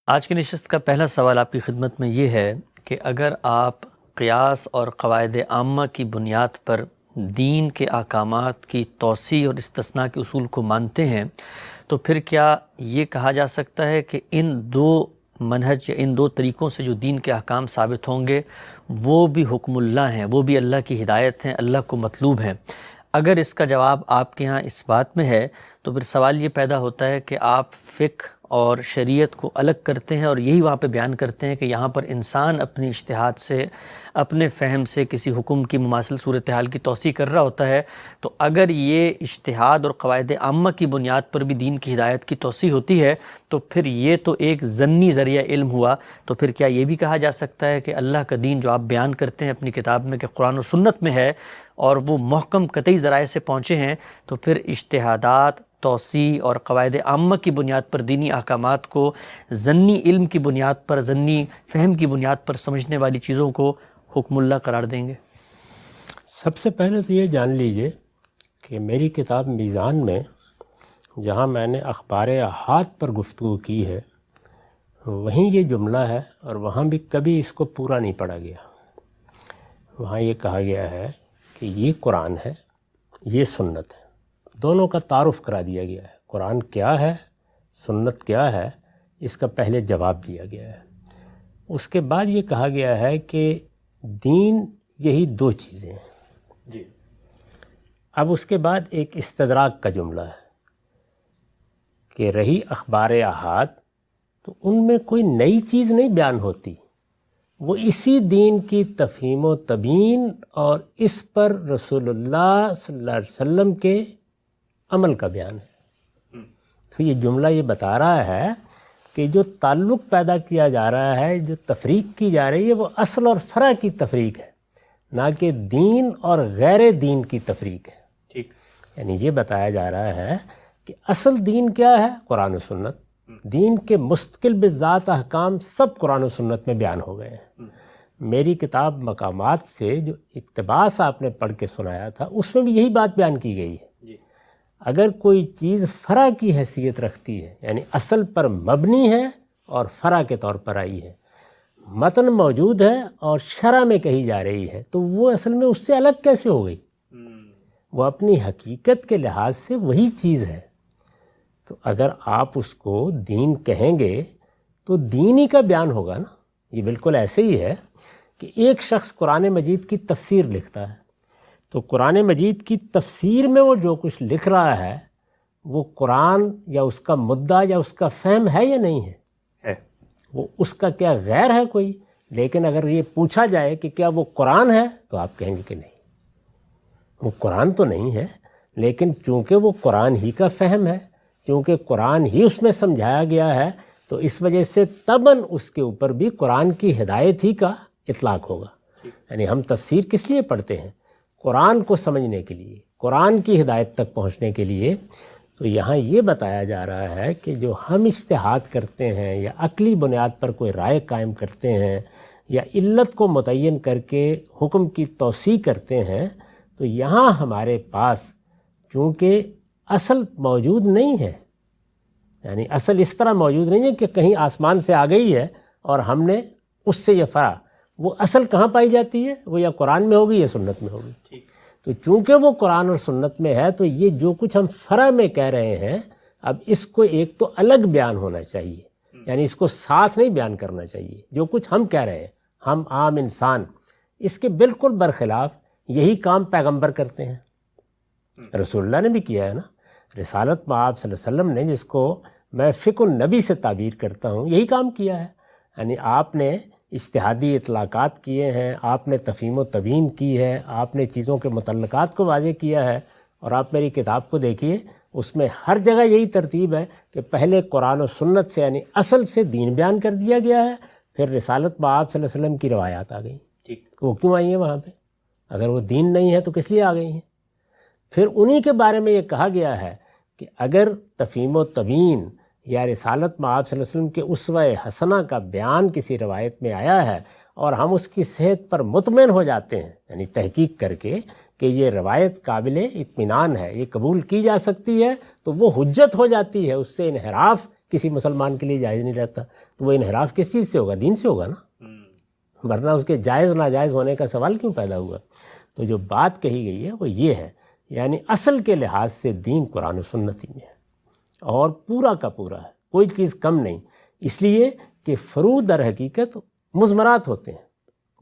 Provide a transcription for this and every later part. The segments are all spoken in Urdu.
آج کی نشست کا پہلا سوال آپ کی خدمت میں یہ ہے کہ اگر آپ قیاس اور قواعد عامہ کی بنیاد پر دین کے احکامات کی توسیع اور استثناء کے اصول کو مانتے ہیں تو پھر کیا یہ کہا جا سکتا ہے کہ ان دو منہج یا ان دو طریقوں سے جو دین کے احکام ثابت ہوں گے وہ بھی حکم اللہ ہیں، وہ بھی اللہ کی ہدایت ہیں، اللہ کو مطلوب ہیں؟ اگر اس کا جواب آپ کے ہاں اس بات میں ہے تو پھر سوال یہ پیدا ہوتا ہے کہ آپ فقہ اور شریعت کو الگ کرتے ہیں اور یہی وہاں پہ بیان کرتے ہیں کہ یہاں پر انسان اپنی اجتہاد سے، اپنے فہم سے کسی حکم کی مماثل صورتحال کی توسیع کر رہا ہوتا ہے، تو اگر یہ اجتہاد اور قواعد عامہ کی بنیاد پر بھی دین کی ہدایت کی توسیع ہوتی ہے تو پھر یہ تو ایک ضمنی ذریعہ علم ہوا، تو پھر کیا یہ بھی کہا جا سکتا ہے کہ اللہ کا دین جو آپ بیان کرتے ہیں اپنی کتاب میں کہ قرآن و سنت میں ہے اور وہ محکم قطعی ذرائع سے پہنچے ہیں، تو پھر اجتہادات، توسیع اور قواعد عامہ کی بنیاد پر دینی احکامات کو ضمنی علم کی بنیاد پر، ضمنی فہم کی بنیاد پر سمجھنے والی چیزوں کو حکم اللہ قرار دیں گے؟ سب سے پہلے تو یہ جان لیجئے کہ میری کتاب میزان میں جہاں میں نے اخبار احاد پر گفتگو کی ہے وہیں یہ جملہ ہے، اور وہاں بھی کبھی اس کو پورا نہیں پڑھا گیا۔ وہاں یہ کہا گیا ہے کہ یہ قرآن ہے، یہ سنت ہے، دونوں کا تعارف کرا دیا گیا ہے۔ قرآن کیا ہے، سنت کیا ہے، اس کا پہلے جواب دیا گیا ہے۔ اس کے بعد یہ کہا گیا ہے کہ دین یہی دو چیزیں ہیں۔ جی۔ اب اس کے بعد ایک استدراک کا جملہ ہے کہ رہی اخبار احاد تو ان میں کوئی نئی چیز نہیں بیان ہوتی، وہ اسی دین کی تفہیم و تبیین اور اس پر رسول اللہ صلی اللہ علیہ وسلم کے عمل کا بیان ہے۔ تو یہ جملہ یہ بتا رہا ہے کہ جو تعلق پیدا کیا جا رہا ہے، جو تفریق کی جا رہی ہے، وہ اصل اور فرع کی تفریق ہے، نہ کہ دین اور غیر دین کی تفریق ہے۔ ٹھیک، یعنی یہ بتایا جا رہا ہے کہ اصل دین کیا ہے؟ قرآن و سنت۔ دین کے مستقل بذات احکام سب قرآن و سنت میں بیان ہو گئے ہیں۔ میری کتاب مقامات سے جو اقتباس آپ نے پڑھ کے سنایا تھا اس میں بھی یہی بات بیان کی گئی ہے۔ اگر کوئی چیز فرع کی حیثیت رکھتی ہے، یعنی اصل پر مبنی ہے اور فرع کے طور پر آئی ہے، متن موجود ہے اور شرع میں کہی جا رہی ہے، تو وہ اصل میں اس سے الگ کیسے ہو گئی؟ وہ اپنی حقیقت کے لحاظ سے وہی چیز ہے۔ تو اگر آپ اس کو دین کہیں گے تو دین ہی کا بیان ہوگا نا۔ یہ بالکل ایسے ہی ہے کہ ایک شخص قرآن مجید کی تفسیر لکھتا ہے، تو قرآن مجید کی تفسیر میں وہ جو کچھ لکھ رہا ہے وہ قرآن یا اس کا مدعا یا اس کا فہم ہے یا نہیں ہے؟ وہ اس کا کیا غیر ہے کوئی؟ لیکن اگر یہ پوچھا جائے کہ کیا وہ قرآن ہے تو آپ کہیں گے کہ نہیں، وہ قرآن تو نہیں ہے، لیکن چونکہ وہ قرآن ہی کا فہم ہے، چونکہ قرآن ہی اس میں سمجھایا گیا ہے، تو اس وجہ سے طبعاً اس کے اوپر بھی قرآن کی ہدایت ہی کا اطلاق ہوگا۔ یعنی ہم تفسیر کس لیے پڑھتے ہیں؟ قرآن کو سمجھنے کے لیے، قرآن کی ہدایت تک پہنچنے کے لیے۔ تو یہاں یہ بتایا جا رہا ہے کہ جو ہم اجتہاد کرتے ہیں یا عقلی بنیاد پر کوئی رائے قائم کرتے ہیں یا علت کو متعین کر کے حکم کی توسیع کرتے ہیں، تو یہاں ہمارے پاس چونکہ اصل موجود نہیں ہے، یعنی اصل اس طرح موجود نہیں ہے کہ کہیں آسمان سے آ گئی ہے اور ہم نے اس سے یہ فرع، وہ اصل کہاں پائی جاتی ہے؟ وہ یا قرآن میں ہوگی یا سنت میں ہوگی۔ تو چونکہ وہ قرآن اور سنت میں ہے تو یہ جو کچھ ہم فرع میں کہہ رہے ہیں، اب اس کو ایک تو الگ بیان ہونا چاہیے، یعنی اس کو ساتھ نہیں بیان کرنا چاہیے۔ جو کچھ ہم کہہ رہے ہیں، ہم عام انسان، اس کے بالکل برخلاف یہی کام پیغمبر کرتے ہیں۔ رسول اللہ نے بھی کیا ہے نا۔ رسالت مآب صلی اللہ علیہ وسلم نے، جس کو میں فقہ النبی سے تعبیر کرتا ہوں، یہی کام کیا ہے۔ یعنی آپ نے اجتہادی اطلاقات کیے ہیں، آپ نے تفہیم و تبیین کی ہے، آپ نے چیزوں کے متعلقات کو واضح کیا ہے، اور آپ میری کتاب کو دیکھیے، اس میں ہر جگہ یہی ترتیب ہے کہ پہلے قرآن و سنت سے یعنی اصل سے دین بیان کر دیا گیا ہے، پھر رسالت مآب صلی اللہ علیہ وسلم کی روایات آ گئیں۔ وہ کیوں آئی ہیں وہاں پہ؟ اگر وہ دین نہیں ہے تو کس لیے آ گئی ہیں؟ پھر انہی کے بارے میں یہ کہا گیا ہے کہ اگر تفہیم و تبیین یا رسالت مآب صلی اللہ علیہ وسلم کے اسوہ حسنہ کا بیان کسی روایت میں آیا ہے اور ہم اس کی صحت پر مطمئن ہو جاتے ہیں، یعنی تحقیق کر کے کہ یہ روایت قابل اطمینان ہے، یہ قبول کی جا سکتی ہے، تو وہ حجت ہو جاتی ہے، اس سے انحراف کسی مسلمان کے لیے جائز نہیں رہتا، تو وہ انحراف کس چیز سے ہوگا؟ دین سے ہوگا نا، ورنہ اس کے جائز ناجائز ہونے کا سوال کیوں پیدا ہوا؟ تو جو بات کہی گئی ہے وہ یہ ہے، یعنی اصل کے لحاظ سے دین قرآن و سنت ہی میں ہے اور پورا کا پورا ہے، کوئی چیز کم نہیں، اس لیے کہ فروع در حقیقت مضمرات ہوتے ہیں،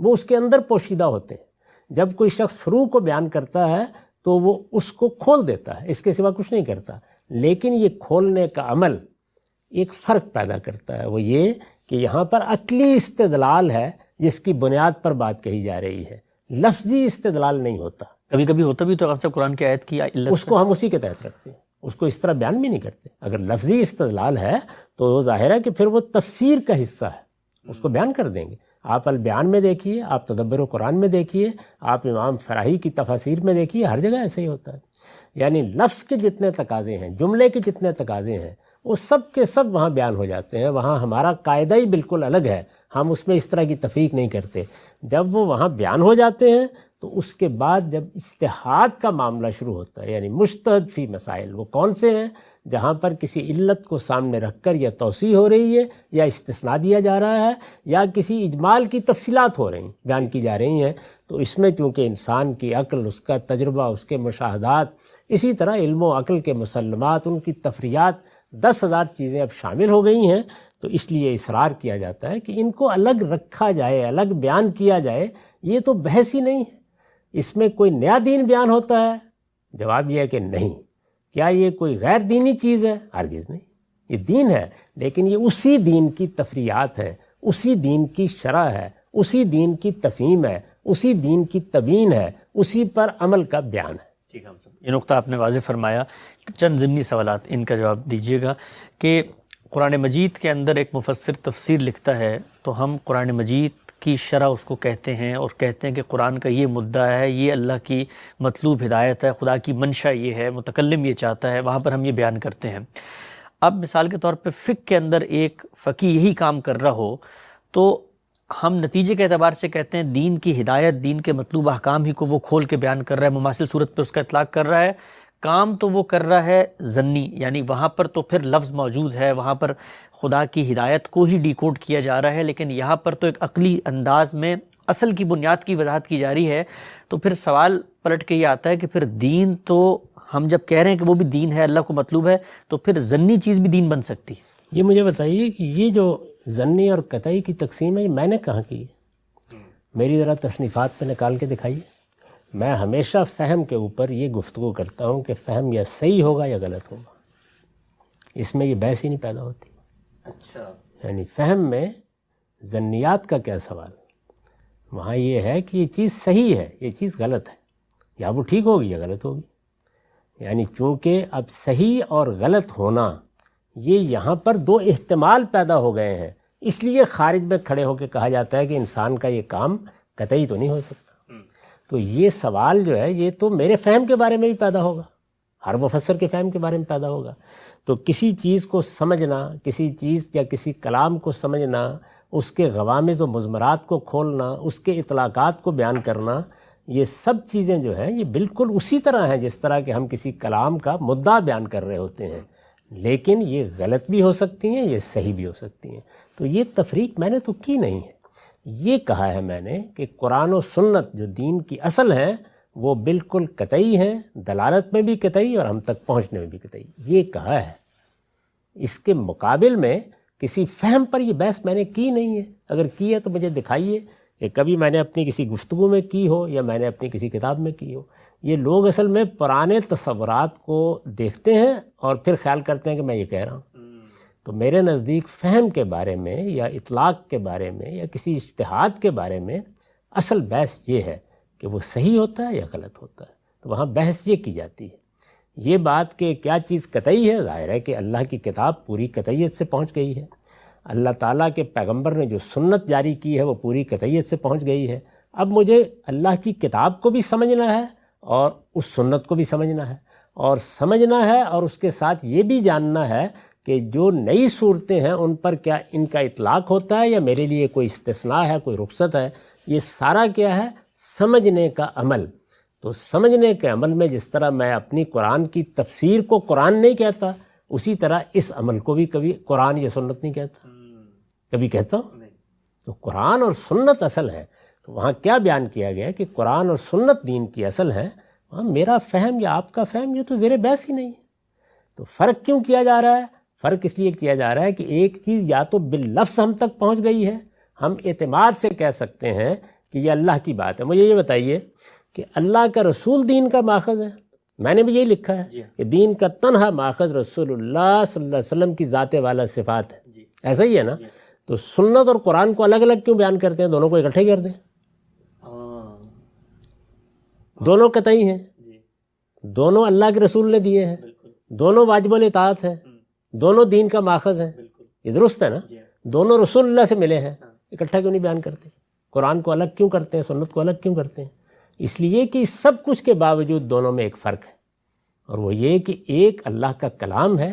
وہ اس کے اندر پوشیدہ ہوتے ہیں۔ جب کوئی شخص فروع کو بیان کرتا ہے تو وہ اس کو کھول دیتا ہے، اس کے سوا کچھ نہیں کرتا، لیکن یہ کھولنے کا عمل ایک فرق پیدا کرتا ہے، وہ یہ کہ یہاں پر عقلی استدلال ہے جس کی بنیاد پر بات کہی جا رہی ہے، لفظی استدلال نہیں ہوتا۔ کبھی کبھی ہوتا بھی تو آپ صاحب قرآن کی آیت کی علت اس کو ہم اسی کے تحت رکھتے ہیں، اس کو اس طرح بیان بھی نہیں کرتے۔ اگر لفظی استدلال ہے تو وہ ظاہر ہے کہ پھر وہ تفسیر کا حصہ ہے، اس کو بیان کر دیں گے۔ آپ البیان میں دیکھیے، آپ تدبر قرآن میں دیکھیے، آپ امام فراہی کی تفاسیر میں دیکھیے، ہر جگہ ایسے ہی ہوتا ہے۔ یعنی لفظ کے جتنے تقاضے ہیں، جملے کے جتنے تقاضے ہیں، وہ سب کے سب وہاں بیان ہو جاتے ہیں۔ وہاں ہمارا قاعدہ ہی بالکل الگ ہے، ہم اس میں اس طرح کی تفریق نہیں کرتے۔ جب وہ وہاں بیان ہو جاتے ہیں تو اس کے بعد جب اجتہاد کا معاملہ شروع ہوتا ہے، یعنی مجتہد فی مسائل، وہ کون سے ہیں جہاں پر کسی علت کو سامنے رکھ کر یا توسیع ہو رہی ہے یا استثناء دیا جا رہا ہے یا کسی اجمال کی تفصیلات ہو رہی ہیں، بیان کی جا رہی ہیں، تو اس میں چونکہ انسان کی عقل، اس کا تجربہ، اس کے مشاہدات، اسی طرح علم و عقل کے مسلمات، ان کی تفریعات، 10,000 چیزیں اب شامل ہو گئی ہیں، تو اس لیے اصرار کیا جاتا ہے کہ ان کو الگ رکھا جائے، الگ بیان کیا جائے۔ یہ تو بحث ہی نہیں ہے، اس میں کوئی نیا دین بیان ہوتا ہے؟ جواب یہ ہے کہ نہیں۔ کیا یہ کوئی غیر دینی چیز ہے؟ ہرگز نہیں، یہ دین ہے، لیکن یہ اسی دین کی تفریعات ہے، اسی دین کی شرح ہے، اسی دین کی تفہیم ہے، اسی دین کی تبیین ہے، اسی پر عمل کا بیان ہے۔ ٹھیک ہے صاحب، یہ نقطہ آپ نے واضح فرمایا۔ چند ضمنی سوالات ان کا جواب دیجیے گا کہ قرآن مجید کے اندر ایک مفسر تفسیر لکھتا ہے تو ہم قرآن مجید کی شرح اس کو کہتے ہیں اور کہتے ہیں کہ قرآن کا یہ مدعا ہے، یہ اللہ کی مطلوب ہدایت ہے، خدا کی منشا یہ ہے، متکلم یہ چاہتا ہے، وہاں پر ہم یہ بیان کرتے ہیں۔ اب مثال کے طور پہ فقہ کے اندر ایک فقیہ یہی کام کر رہا ہو تو ہم نتیجے کے اعتبار سے کہتے ہیں دین کی ہدایت، دین کے مطلوب احکام ہی کو وہ کھول کے بیان کر رہا ہے، مماثل صورت پہ اس کا اطلاق کر رہا ہے۔ کام تو وہ کر رہا ہے ضنی، یعنی وہاں پر تو پھر لفظ موجود ہے، وہاں پر خدا کی ہدایت کو ہی ڈیکوڈ کیا جا رہا ہے، لیکن یہاں پر تو ایک عقلی انداز میں اصل کی بنیاد کی وضاحت کی جا رہی ہے۔ تو پھر سوال پلٹ کے یہ آتا ہے کہ پھر دین تو ہم جب کہہ رہے ہیں کہ وہ بھی دین ہے، اللہ کو مطلوب ہے، تو پھر ضنی چیز بھی دین بن سکتی ہے؟ یہ مجھے بتائیے کہ یہ جو ضنی اور قطعی کی تقسیم ہے یہ میں نے کہاں کی ہے؟ میری ذرا تصنیفات پہ نکال کے دکھائیے۔ میں ہمیشہ فہم کے اوپر یہ گفتگو کرتا ہوں کہ فہم یا صحیح ہوگا یا غلط ہوگا، اس میں یہ بحث ہی نہیں پیدا ہوتی۔ اچھا، یعنی فہم میں ضنیات کا کیا سوال؟ وہاں یہ ہے کہ یہ چیز صحیح ہے، یہ چیز غلط ہے، یا وہ ٹھیک ہوگی یا غلط ہوگی۔ یعنی چونکہ اب صحیح اور غلط ہونا یہ یہاں پر دو احتمال پیدا ہو گئے ہیں، اس لیے خارج میں کھڑے ہو کے کہا جاتا ہے کہ انسان کا یہ کام قطعی تو نہیں ہو سکتا۔ تو یہ سوال جو ہے یہ تو میرے فہم کے بارے میں بھی پیدا ہوگا، ہر مفسر کے فہم کے بارے میں پیدا ہوگا۔ تو کسی چیز کو سمجھنا، کسی چیز یا کسی کلام کو سمجھنا، اس کے غوامض و مضمرات کو کھولنا، اس کے اطلاقات کو بیان کرنا، یہ سب چیزیں جو ہیں یہ بالکل اسی طرح ہیں جس طرح کہ ہم کسی کلام کا مدعا بیان کر رہے ہوتے ہیں، لیکن یہ غلط بھی ہو سکتی ہیں، یہ صحیح بھی ہو سکتی ہیں۔ تو یہ تفریق میں نے تو کی نہیں ہے، یہ کہا ہے میں نے کہ قرآن و سنت جو دین کی اصل ہے وہ بالکل قطعی ہیں، دلالت میں بھی قطعی اور ہم تک پہنچنے میں بھی قطعی، یہ کہا ہے۔ اس کے مقابل میں کسی فہم پر یہ بحث میں نے کی نہیں ہے، اگر کی ہے تو مجھے دکھائیے کہ کبھی میں نے اپنی کسی گفتگو میں کی ہو یا میں نے اپنی کسی کتاب میں کی ہو۔ یہ لوگ اصل میں پرانے تصورات کو دیکھتے ہیں اور پھر خیال کرتے ہیں کہ میں یہ کہہ رہا ہوں۔ تو میرے نزدیک فہم کے بارے میں یا اطلاق کے بارے میں یا کسی اجتہاد کے بارے میں اصل بحث یہ ہے کہ وہ صحیح ہوتا ہے یا غلط ہوتا ہے، تو وہاں بحث یہ کی جاتی ہے۔ یہ بات کہ کیا چیز قطعی ہے، ظاہر ہے کہ اللہ کی کتاب پوری قطعیت سے پہنچ گئی ہے، اللہ تعالیٰ کے پیغمبر نے جو سنت جاری کی ہے وہ پوری قطعیت سے پہنچ گئی ہے۔ اب مجھے اللہ کی کتاب کو بھی سمجھنا ہے اور اس سنت کو بھی سمجھنا ہے، اور اس کے ساتھ یہ بھی جاننا ہے کہ جو نئی صورتیں ہیں ان پر کیا ان کا اطلاق ہوتا ہے یا میرے لیے کوئی استثناء ہے، کوئی رخصت ہے۔ یہ سارا کیا ہے؟ سمجھنے کا عمل۔ تو سمجھنے کے عمل میں جس طرح میں اپنی قرآن کی تفسیر کو قرآن نہیں کہتا، اسی طرح اس عمل کو بھی کبھی قرآن یا سنت نہیں کہتا، کبھی کہتا ہوں؟ تو قرآن اور سنت اصل ہے. تو وہاں کیا بیان کیا گیا کہ قرآن اور سنت دین کی اصل ہے، وہاں میرا فہم یا آپ کا فہم یہ تو زیر بحث ہی نہیں ہے. تو فرق کیوں کیا جا رہا ہے؟ فرق اس لیے کیا جا رہا ہے کہ ایک چیز یا تو باللفظ ہم تک پہنچ گئی ہے، ہم اعتماد سے کہہ سکتے ہیں کہ یہ اللہ کی بات ہے. مجھے یہ بتائیے کہ اللہ کا رسول دین کا ماخذ ہے، میں نے بھی یہی لکھا ہے کہ دین کا تنہا ماخذ رسول اللہ صلی اللہ علیہ وسلم کی ذات والا صفات ہے، ایسا ہی ہے نا؟ تو سنت اور قرآن کو الگ الگ کیوں بیان کرتے ہیں؟ دونوں کو اکٹھے کر دیں. دونوں قطعی ہیں، دونوں اللہ کے رسول نے دیے ہیں، دونوں واجب الاطاعت ہیں، دونوں دین کا ماخذ ہیں. یہ درست ہے نا؟ دونوں رسول اللہ سے ملے ہیں، اکٹھا کیوں نہیں بیان کرتے؟ قرآن کو الگ کیوں کرتے ہیں، سنت کو الگ کیوں کرتے ہیں؟ اس لیے کہ سب کچھ کے باوجود دونوں میں ایک فرق ہے، اور وہ یہ کہ ایک اللہ کا کلام ہے،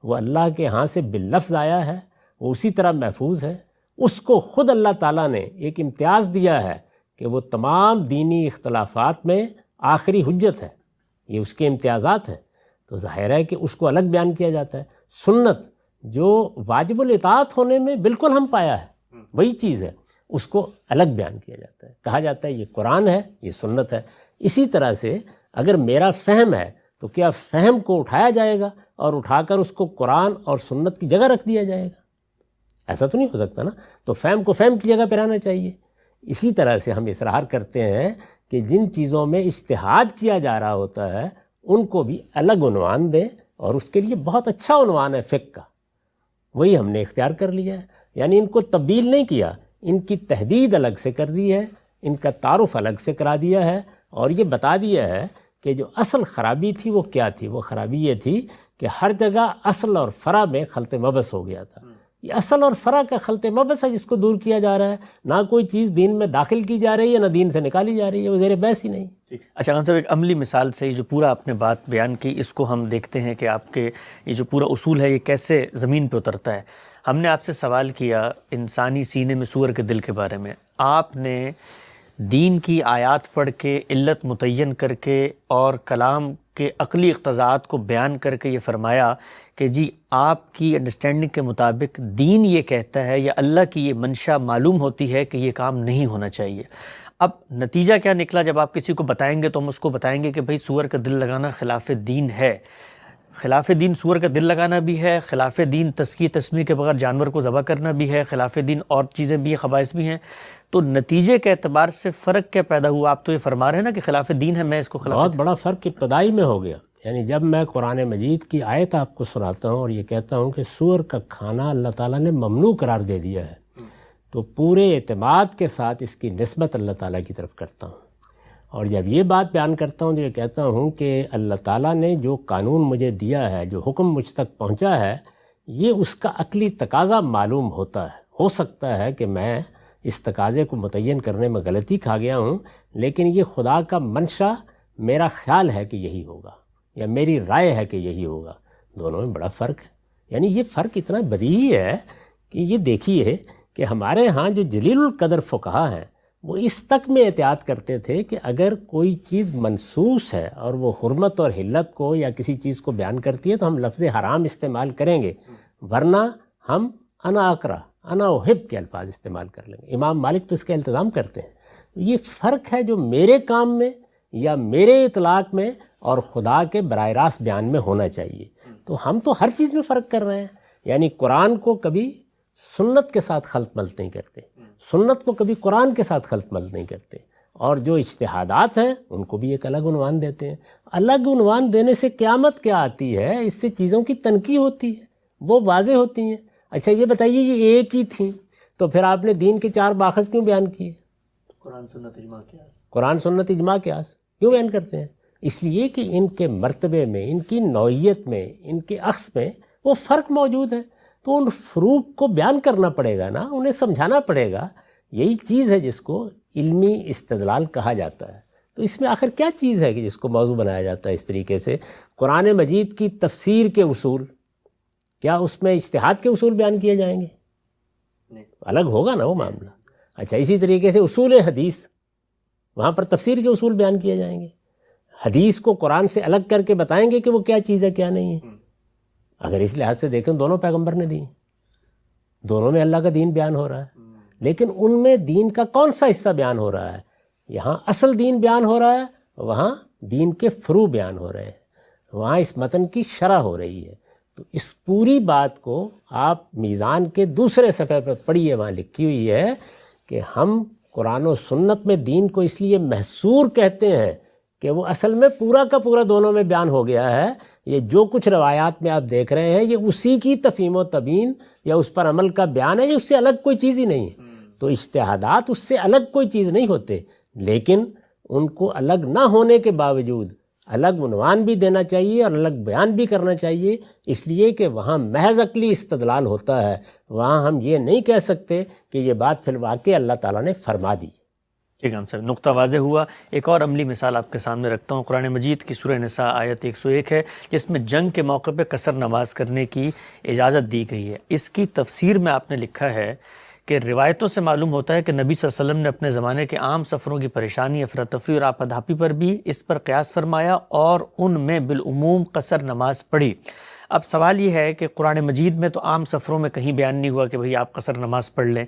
وہ اللہ کے ہاں سے باللفظ آیا ہے، وہ اسی طرح محفوظ ہے. اس کو خود اللہ تعالیٰ نے ایک امتیاز دیا ہے کہ وہ تمام دینی اختلافات میں آخری حجت ہے، یہ اس کے امتیازات ہیں. تو ظاہر ہے کہ اس کو الگ بیان کیا جاتا ہے. سنت جو واجب الاطاعت ہونے میں بالکل ہم پایا ہے، وہی چیز ہے، اس کو الگ بیان کیا جاتا ہے، کہا جاتا ہے یہ قرآن ہے، یہ سنت ہے. اسی طرح سے اگر میرا فہم ہے تو کیا فہم کو اٹھایا جائے گا اور اٹھا کر اس کو قرآن اور سنت کی جگہ رکھ دیا جائے گا؟ ایسا تو نہیں ہو سکتا نا. تو فہم کو فہم کی جگہ پہ رہنا چاہیے. اسی طرح سے ہم اصرار کرتے ہیں کہ جن چیزوں میں اجتہاد کیا جا رہا ہوتا ہے ان کو بھی الگ عنوان دیں، اور اس کے لیے بہت اچھا عنوان ہے فقہ کا، وہی ہم نے اختیار کر لیا ہے. یعنی ان کو تبدیل نہیں کیا، ان کی تحدید الگ سے کر دی ہے، ان کا تعارف الگ سے کرا دیا ہے، اور یہ بتا دیا ہے کہ جو اصل خرابی تھی وہ کیا تھی. وہ خرابی یہ تھی کہ ہر جگہ اصل اور فرع میں خلط مبس ہو گیا تھا. یہ اصل اور فرع کا خلط مبس ہے جس کو دور کیا جا رہا ہے. نہ کوئی چیز دین میں داخل کی جا رہی ہے، نہ دین سے نکالی جا رہی ہے، وہ زیر بحث ہی نہیں. اچھا خان صاحب، ایک عملی مثال سے جو پورا آپ نے بات بیان کی، اس کو ہم دیکھتے ہیں کہ آپ کے یہ جو پورا اصول ہے یہ کیسے زمین پہ اترتا ہے. ہم نے آپ سے سوال کیا انسانی سینے میں سور کے دل کے بارے میں، آپ نے دین کی آیات پڑھ کے علت متعین کر کے اور کلام کے عقلی اقتضاءات کو بیان کر کے یہ فرمایا کہ جی آپ کی انڈرسٹینڈنگ کے مطابق دین یہ کہتا ہے یا اللہ کی یہ منشا معلوم ہوتی ہے کہ یہ کام نہیں ہونا چاہیے. اب نتیجہ کیا نکلا؟ جب آپ کسی کو بتائیں گے تو ہم اس کو بتائیں گے کہ بھئی سور کا دل لگانا خلاف دین ہے. خلاف دین سور کا دل لگانا بھی ہے، خلاف دین تزکیہ تسمیہ کے بغیر جانور کو ذبح کرنا بھی ہے، خلاف دین اور چیزیں بھی ہیں، خبائث بھی ہیں. تو نتیجے کے اعتبار سے فرق کیا پیدا ہوا؟ آپ تو یہ فرما رہے ہیں نا کہ خلاف دین ہے، میں اس کو بہت بڑا فرق ابتدائی میں ہو گیا. یعنی جب میں قرآن مجید کی آیت آپ کو سناتا ہوں اور یہ کہتا ہوں کہ سور کا کھانا اللہ تعالیٰ نے ممنوع قرار دے دیا ہے، تو پورے اعتماد کے ساتھ اس کی نسبت اللہ تعالیٰ کی طرف کرتا ہوں. اور جب یہ بات بیان کرتا ہوں تو یہ کہتا ہوں کہ اللہ تعالیٰ نے جو قانون مجھے دیا ہے، جو حکم مجھ تک پہنچا ہے، یہ اس کا عقلی تقاضا معلوم ہوتا ہے. ہو سکتا ہے کہ میں اس تقاضے کو متعین کرنے میں غلطی کھا گیا ہوں، لیکن یہ خدا کا منشا، میرا خیال ہے کہ یہی ہوگا یا میری رائے ہے کہ یہی ہوگا. دونوں میں بڑا فرق ہے. یعنی یہ فرق اتنا بدیہی ہے کہ یہ دیکھیے کہ ہمارے ہاں جو جلیل القدر فقہا ہیں وہ اس تک میں احتیاط کرتے تھے کہ اگر کوئی چیز منصوص ہے اور وہ حرمت اور حلت کو یا کسی چیز کو بیان کرتی ہے تو ہم لفظ حرام استعمال کریں گے، ورنہ ہم انا اکرہ، انا احب کے الفاظ استعمال کر لیں گے. امام مالک تو اس کا التزام کرتے ہیں. یہ فرق ہے جو میرے کام میں یا میرے اطلاق میں اور خدا کے براہ راست بیان میں ہونا چاہیے. تو ہم تو ہر چیز میں فرق کر رہے ہیں. یعنی قرآن کو کبھی سنت کے ساتھ خلط ملط نہیں کرتے، سنت کو کبھی قرآن کے ساتھ خلط ملط نہیں کرتے، اور جو اجتہادات ہیں ان کو بھی ایک الگ عنوان دیتے ہیں. الگ عنوان دینے سے قیامت کیا آتی ہے؟ اس سے چیزوں کی تنقیح ہوتی ہے، وہ واضح ہوتی ہیں. اچھا یہ بتائیے، یہ ایک ہی تھیں تو پھر آپ نے دین کے 4 ماخذ کیوں بیان کیے؟ قرآن سنت اجماع قیاس، قرآن سنت اجماع قیاس کیوں بیان کرتے ہیں؟ اس لیے کہ ان کے مرتبے میں، ان کی نوعیت میں، ان کے اخذ میں وہ فرق موجود ہے. تو ان فروق کو بیان کرنا پڑے گا نا، انہیں سمجھانا پڑے گا. یہی چیز ہے جس کو علمی استدلال کہا جاتا ہے. تو اس میں آخر کیا چیز ہے کہ جس کو موضوع بنایا جاتا ہے اس طریقے سے؟ قرآن مجید کی تفسیر کے اصول، کیا اس میں اجتہاد کے اصول بیان کیے جائیں گے؟ الگ ہوگا نا وہ معاملہ. اچھا اسی طریقے سے اصول حدیث، وہاں پر تفسیر کے اصول بیان کیے جائیں گے. حدیث کو قرآن سے الگ کر کے بتائیں گے کہ وہ کیا چیز ہے کیا نہیں ہے. اگر اس لحاظ سے دیکھیں دونوں پیغمبر نے دی، دونوں میں اللہ کا دین بیان ہو رہا ہے، لیکن ان میں دین کا کون سا حصہ بیان ہو رہا ہے؟ یہاں اصل دین بیان ہو رہا ہے، وہاں دین کے فروع بیان ہو رہے ہیں، وہاں اس متن کی شرح ہو رہی ہے۔ تو اس پوری بات کو آپ میزان کے دوسرے صفحے پہ پڑھیے، وہاں لکھی ہوئی ہے کہ ہم قرآن و سنت میں دین کو اس لیے محصور کہتے ہیں کہ وہ اصل میں پورا کا پورا دونوں میں بیان ہو گیا ہے۔ یہ جو کچھ روایات میں آپ دیکھ رہے ہیں یہ اسی کی تفہیم و تبیین یا اس پر عمل کا بیان ہے، یہ اس سے الگ کوئی چیز ہی نہیں ہے۔ تو اجتہادات اس سے الگ کوئی چیز نہیں ہوتے، لیکن ان کو الگ نہ ہونے کے باوجود الگ عنوان بھی دینا چاہیے اور الگ بیان بھی کرنا چاہیے، اس لیے کہ وہاں محض عقلی استدلال ہوتا ہے، وہاں ہم یہ نہیں کہہ سکتے کہ یہ بات فی الواقع اللہ تعالیٰ نے فرما دی۔ ٹھیک ہے صاحب، نقطہ واضح ہوا۔ ایک اور عملی مثال آپ کے سامنے رکھتا ہوں۔ قرآن مجید کی سورہ نساء آیت 101 ہے جس میں جنگ کے موقع پہ قصر نماز کرنے کی اجازت دی گئی ہے۔ اس کی تفسیر میں آپ نے لکھا ہے کہ روایتوں سے معلوم ہوتا ہے کہ نبی صلی اللہ علیہ وسلم نے اپنے زمانے کے عام سفروں کی پریشانی، افراتفری اور آپادھاپی پر بھی اس پر قیاس فرمایا اور ان میں بالعموم قصر نماز پڑھی۔ اب سوال یہ ہے کہ قرآن مجید میں تو عام سفروں میں کہیں بیان نہیں ہوا کہ بھئی آپ قصر نماز پڑھ لیں،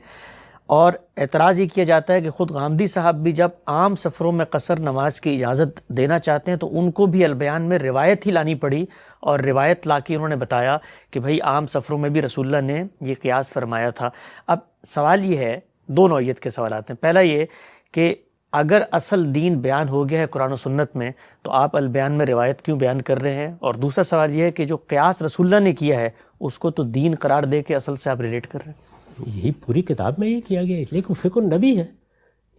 اور اعتراض یہ کیا جاتا ہے کہ خود غامدی صاحب بھی جب عام سفروں میں قصر نماز کی اجازت دینا چاہتے ہیں تو ان کو بھی البیان میں روایت ہی لانی پڑی، اور روایت لا کے انہوں نے بتایا کہ بھئی عام سفروں میں بھی رسول اللہ نے یہ قیاس فرمایا تھا۔ اب سوال یہ ہے، دو نوعیت کے سوالات ہیں۔ پہلا یہ کہ اگر اصل دین بیان ہو گیا ہے قرآن و سنت میں تو آپ البیان میں روایت کیوں بیان کر رہے ہیں؟ اور دوسرا سوال یہ ہے کہ جو قیاس رسول اللہ نے کیا ہے اس کو تو دین قرار دے کے اصل سے آپ ریلیٹ کر رہے ہیں۔ یہی پوری کتاب میں یہ کیا گیا، اس لیے کہ فقہ النبی ہے۔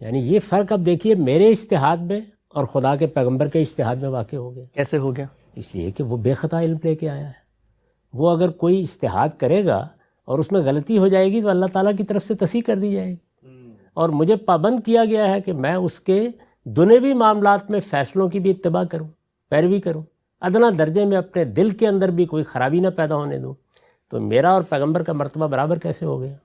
یعنی یہ فرق اب دیکھیے میرے اجتہاد میں اور خدا کے پیغمبر کے اجتہاد میں واقع ہو گیا۔ کیسے ہو گیا؟ اس لیے کہ وہ بے خطا علم لے کے آیا ہے۔ وہ اگر کوئی اجتہاد کرے گا اور اس میں غلطی ہو جائے گی تو اللہ تعالیٰ کی طرف سے تصحیح کر دی جائے گی، اور مجھے پابند کیا گیا ہے کہ میں اس کے دنیوی معاملات میں فیصلوں کی بھی اتباع کروں، پیروی کروں، ادنا درجے میں اپنے دل کے اندر بھی کوئی خرابی نہ پیدا ہونے دوں۔ تو میرا اور پیغمبر کا مرتبہ برابر کیسے ہو گیا؟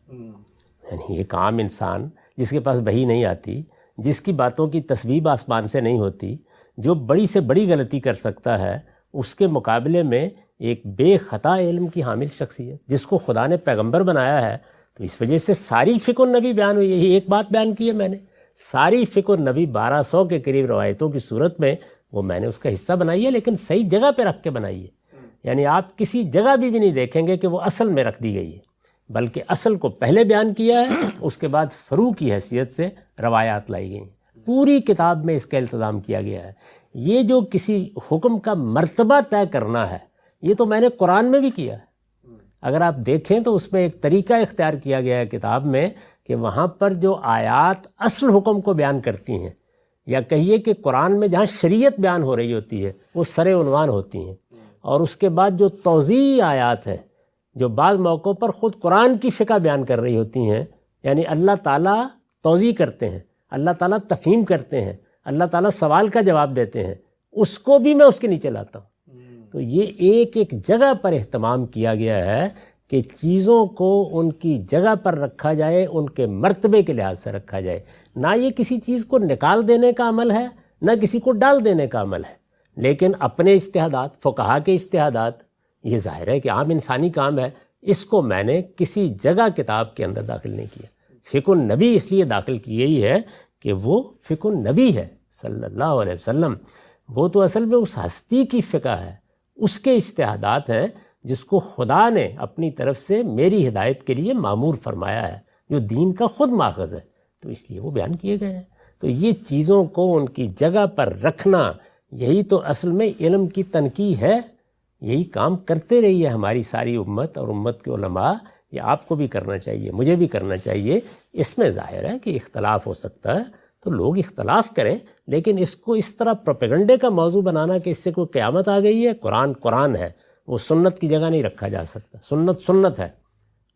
یعنی ایک عام انسان جس کے پاس وحی نہیں آتی، جس کی باتوں کی تصویب آسمان سے نہیں ہوتی، جو بڑی سے بڑی غلطی کر سکتا ہے، اس کے مقابلے میں ایک بے خطا علم کی حامل شخصیت جس کو خدا نے پیغمبر بنایا ہے، تو اس وجہ سے ساری فقہ النبی بیان ہوئی۔ یہی ایک بات بیان کی ہے میں نے، ساری فقہ النبی 1200 کے قریب روایتوں کی صورت میں وہ میں نے اس کا حصہ بنائی ہے، لیکن صحیح جگہ پہ رکھ کے بنائی ہے۔ یعنی آپ کسی جگہ بھی نہیں دیکھیں گے کہ وہ اصل میں رکھ دی گئی ہے، بلکہ اصل کو پہلے بیان کیا ہے، اس کے بعد فروع کی حیثیت سے روایات لائی گئی ہیں۔ پوری کتاب میں اس کا التزام کیا گیا ہے۔ یہ جو کسی حکم کا مرتبہ طے کرنا ہے یہ تو میں نے قرآن میں بھی کیا ہے۔ اگر آپ دیکھیں تو اس میں ایک طریقہ اختیار کیا گیا ہے کتاب میں کہ وہاں پر جو آیات اصل حکم کو بیان کرتی ہیں، یا کہیے کہ قرآن میں جہاں شریعت بیان ہو رہی ہوتی ہے وہ سر عنوان ہوتی ہیں، اور اس کے بعد جو توضیحی آیات ہیں جو بعض موقعوں پر خود قرآن کی فقہ بیان کر رہی ہوتی ہیں، یعنی اللہ تعالیٰ توضیح کرتے ہیں، اللہ تعالیٰ تفہیم کرتے ہیں، اللہ تعالیٰ سوال کا جواب دیتے ہیں، اس کو بھی میں اس کے نیچے لاتا ہوں۔ تو یہ ایک ایک جگہ پر اہتمام کیا گیا ہے کہ چیزوں کو ان کی جگہ پر رکھا جائے، ان کے مرتبے کے لحاظ سے رکھا جائے۔ نہ یہ کسی چیز کو نکال دینے کا عمل ہے، نہ کسی کو ڈال دینے کا عمل ہے، لیکن اپنے اجتہادات، فقہا کے اجتہادات، یہ ظاہر ہے کہ عام انسانی کام ہے، اس کو میں نے کسی جگہ کتاب کے اندر داخل نہیں کیا۔ فقہ النبی اس لیے داخل کی گئی ہے کہ وہ فقہ النبی ہے صلی اللہ علیہ وسلم، وہ تو اصل میں اس ہستی کی فقہ ہے، اس کے اجتہادات ہیں جس کو خدا نے اپنی طرف سے میری ہدایت کے لیے معمور فرمایا ہے، جو دین کا خود ماخذ ہے، تو اس لیے وہ بیان کیے گئے ہیں۔ تو یہ چیزوں کو ان کی جگہ پر رکھنا، یہی تو اصل میں علم کی تنقیح ہے۔ یہی کام کرتے رہی ہے ہماری ساری امت اور امت کے علماء، یہ آپ کو بھی کرنا چاہیے، مجھے بھی کرنا چاہیے۔ اس میں ظاہر ہے کہ اختلاف ہو سکتا ہے تو لوگ اختلاف کریں، لیکن اس کو اس طرح پروپیگنڈے کا موضوع بنانا کہ اس سے کوئی قیامت آ گئی ہے، قرآن قرآن ہے، وہ سنت کی جگہ نہیں رکھا جا سکتا، سنت سنت ہے،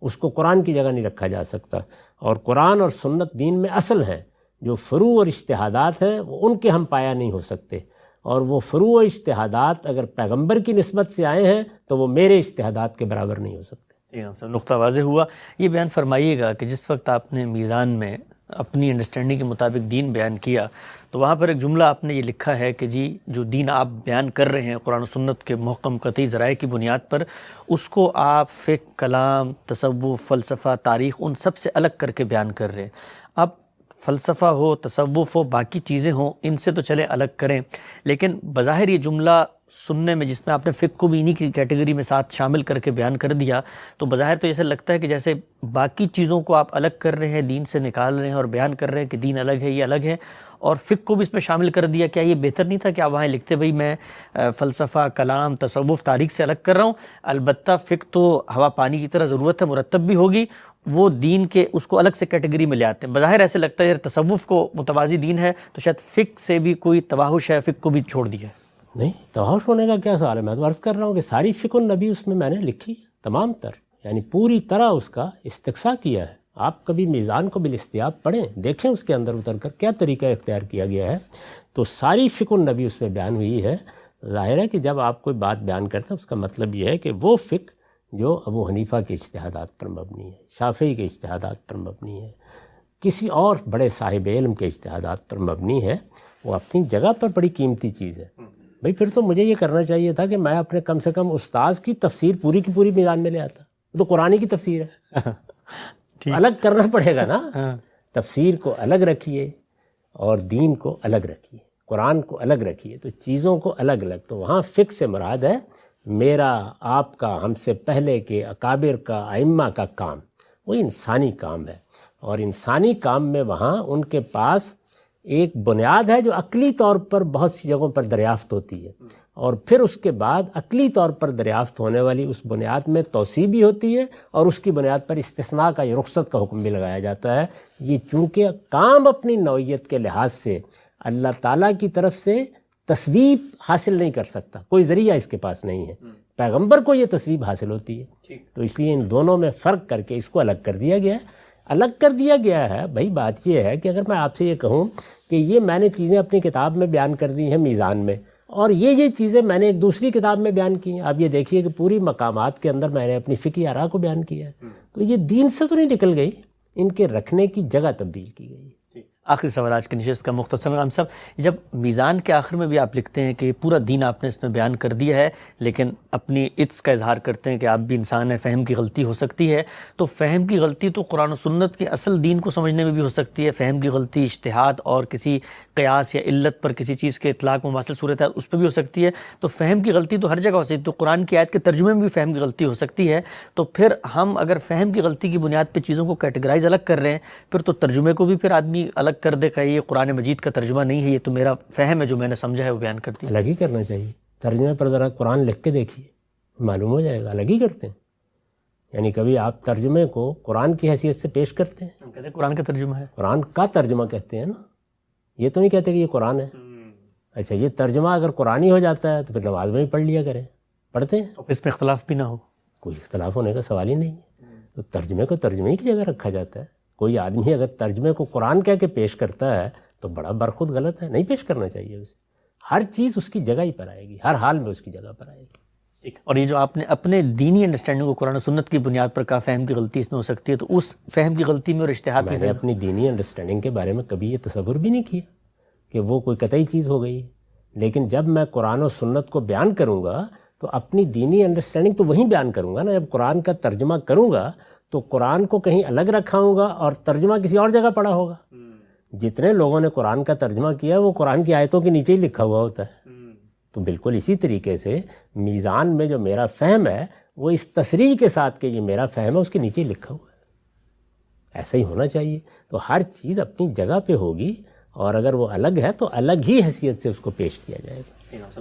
اس کو قرآن کی جگہ نہیں رکھا جا سکتا، اور قرآن اور سنت دین میں اصل ہیں۔ جو فروع اور اجتہادات ہیں وہ ان کے ہم پایا نہیں ہو سکتے، اور وہ فروع و اجتہادات اگر پیغمبر کی نسبت سے آئے ہیں تو وہ میرے اجتہادات کے برابر نہیں ہو سکتے۔ نقطہ واضح ہوا۔ یہ بیان فرمائیے گا کہ جس وقت آپ نے میزان میں اپنی انڈرسٹینڈنگ کے مطابق دین بیان کیا، تو وہاں پر ایک جملہ آپ نے یہ لکھا ہے کہ جی جو دین آپ بیان کر رہے ہیں قرآن و سنت کے محکم قطعی ذرائع کی بنیاد پر، اس کو آپ فقہ، کلام، تصوف، فلسفہ، تاریخ ان سب سے الگ کر کے بیان کر رہے ہیں۔ اب فلسفہ ہو، تصوف ہو، باقی چیزیں ہوں، ان سے تو چلے الگ کریں، لیکن بظاہر یہ جملہ سننے میں، جس میں آپ نے فقہ کو بھی انہی کی کیٹیگری میں ساتھ شامل کر کے بیان کر دیا، تو بظاہر تو ایسا لگتا ہے کہ جیسے باقی چیزوں کو آپ الگ کر رہے ہیں، دین سے نکال رہے ہیں اور بیان کر رہے ہیں کہ دین الگ ہے، یہ الگ ہے، اور فقہ کو بھی اس میں شامل کر دیا۔ کیا یہ بہتر نہیں تھا کہ آپ وہاں لکھتے بھئی میں فلسفہ، کلام، تصوف، تاریخ سے الگ کر رہا ہوں، البتہ فقہ تو ہوا پانی کی طرح ضرورت ہے، مرتب بھی ہوگی، وہ دین کے اس کو الگ سے کیٹیگری میں لے آتے ہیں۔ بظاہر ایسے لگتا ہے اگر تصوف کو متوازی دین ہے تو شاید فقہ سے بھی کوئی توحش ہے، فقہ کو بھی چھوڑ دیا ہے۔ نہیں، توحش ہونے کا کیا سوال ہے؟ میں تو عرض کر رہا ہوں کہ ساری فقہ النبی اس میں نے لکھی ہے، تمام تر، یعنی پوری طرح اس کا استقصاء کیا ہے۔ آپ کبھی میزان کو بالاستیاب پڑھیں، دیکھیں اس کے اندر اتر کر کیا طریقہ اختیار کیا گیا ہے، تو ساری فقہ النبی اس میں بیان ہوئی ہے۔ ظاہر ہے کہ جب آپ کوئی بات بیان کرتے ہیں اس کا مطلب یہ ہے کہ وہ فقہ جو ابو حنیفہ کے اجتہادات پر مبنی ہے، شافعی کے اجتہادات پر مبنی ہے، کسی اور بڑے صاحب علم کے اجتہادات پر مبنی ہے، وہ اپنی جگہ پر بڑی قیمتی چیز ہے۔ بھئی پھر تو مجھے یہ کرنا چاہیے تھا کہ میں اپنے کم سے کم استاذ کی تفسیر پوری کی پوری میدان میں لے آتا، وہ تو قرآن کی تفسیر ہے، الگ کرنا پڑے گا نا۔ تفسیر کو الگ رکھیے اور دین کو الگ رکھیے، قرآن کو الگ رکھیے، تو چیزوں کو الگ الگ۔ تو وہاں فقہ سے مراد ہے میرا، آپ کا، ہم سے پہلے کے اکابر کا، ائمہ کا کام، وہ انسانی کام ہے، اور انسانی کام میں وہاں ان کے پاس ایک بنیاد ہے جو عقلی طور پر بہت سی جگہوں پر دریافت ہوتی ہے، اور پھر اس کے بعد عقلی طور پر دریافت ہونے والی اس بنیاد میں توسیع بھی ہوتی ہے، اور اس کی بنیاد پر استثناء کا یا رخصت کا حکم بھی لگایا جاتا ہے۔ یہ چونکہ کام اپنی نوعیت کے لحاظ سے اللہ تعالیٰ کی طرف سے تصویب حاصل نہیں کر سکتا، کوئی ذریعہ اس کے پاس نہیں ہے، پیغمبر کو یہ تصویب حاصل ہوتی ہے، تو اس لیے ان دونوں میں فرق کر کے اس کو الگ کر دیا گیا ہے۔ الگ کر دیا گیا ہے بھائی، بات یہ ہے کہ اگر میں آپ سے یہ کہوں کہ یہ میں نے چیزیں اپنی کتاب میں بیان کر دی ہیں میزان میں، اور یہ چیزیں میں نے ایک دوسری کتاب میں بیان کی ہیں، آپ یہ دیکھیے کہ پوری مقامات کے اندر میں نے اپنی فقہی آراء کو بیان کیا ہے، تو یہ دین سے تو نہیں نکل گئی، ان کے رکھنے کی جگہ تبدیل کی گئی۔ آخری سوال آج کی نشست کا مختصر غام صاحب، جب میزان کے آخر میں بھی آپ لکھتے ہیں کہ پورا دین آپ نے اس میں بیان کر دیا ہے، لیکن اپنی عطس کا اظہار کرتے ہیں کہ آپ بھی انسان ہیں، فہم کی غلطی ہو سکتی ہے، تو فہم کی غلطی تو قرآن و سنت کے اصل دین کو سمجھنے میں بھی ہو سکتی ہے، فہم کی غلطی اجتہاد اور کسی قیاس یا علت پر کسی چیز کے اطلاق مماثل صورت ہے اس پہ بھی ہو سکتی ہے، تو فہم کی غلطی تو ہر جگہ ہو سکتی ہے، تو قرآن کی آیت کے ترجمے میں بھی فہم کی غلطی ہو سکتی ہے، تو پھر ہم اگر فہم کی غلطی کی بنیاد پہ چیزوں کو کیٹیگرائز الگ کر رہے ہیں، پھر تو ترجمے کو بھی پھر آدمی الگ کر دے کہ یہ قرآن مجید کا ترجمہ نہیں ہے، یہ تو میرا فہم ہے جو میں نے سمجھا ہے وہ بیان کرتی ہے۔ الگ ہی کرنا چاہیے، ترجمے پر ذرا قرآن لکھ کے دیکھیے، معلوم ہو جائے گا، الگ ہی کرتے ہیں۔ یعنی کبھی آپ ترجمے کو قرآن کی حیثیت سے پیش کرتے ہیں، ہم کہتے ہیں قرآن کا ترجمہ ہے، قرآن کا ترجمہ کہتے ہیں نا، یہ تو نہیں کہتے کہ یہ قرآن ہے۔ اچھا، یہ ترجمہ اگر قرآنی ہو جاتا ہے تو پھر نماز میں ہی پڑھ لیا کریں، پڑھتے ہیں، اس میں اختلاف بھی نہ ہو، کوئی اختلاف ہونے کا سوال ہی نہیں ہے، تو ترجمے کو ترجمے کی جگہ رکھا جاتا ہے۔ کوئی آدمی اگر ترجمے کو قرآن کہہ کے پیش کرتا ہے تو بڑا برخود غلط ہے، نہیں پیش کرنا چاہیے اسے، ہر چیز اس کی جگہ ہی پر آئے گی، ہر حال میں اس کی جگہ پر آئے گی۔ اور یہ جو آپ نے اپنے دینی انڈرسٹینڈنگ کو قرآن و سنت کی بنیاد پر کہا فہم کی غلطی اس میں ہو سکتی ہے، تو اس فہم کی غلطی میں اور اجتہاد میں نے اپنی دینی انڈرسٹینڈنگ کے بارے میں کبھی یہ تصور بھی نہیں کیا کہ وہ کوئی قطعی چیز ہو گئی ہے، لیکن جب میں قرآن و سنت کو بیان کروں گا تو اپنی دینی انڈرسٹینڈنگ تو وہیں بیان کروں گا نا۔ جب قرآن کا ترجمہ کروں گا تو قرآن کو کہیں الگ رکھاؤں گا اور ترجمہ کسی اور جگہ پڑھا ہوگا۔ جتنے لوگوں نے قرآن کا ترجمہ کیا وہ قرآن کی آیتوں کے نیچے ہی لکھا ہوا ہوتا ہے، تو بالکل اسی طریقے سے میزان میں جو میرا فہم ہے وہ اس تصریح کے ساتھ کہ یہ میرا فہم ہے اس کے نیچے ہی لکھا ہوا ہے، ایسا ہی ہونا چاہیے۔ تو ہر چیز اپنی جگہ پہ ہوگی، اور اگر وہ الگ ہے تو الگ ہی حیثیت سے اس کو پیش کیا جائے گا۔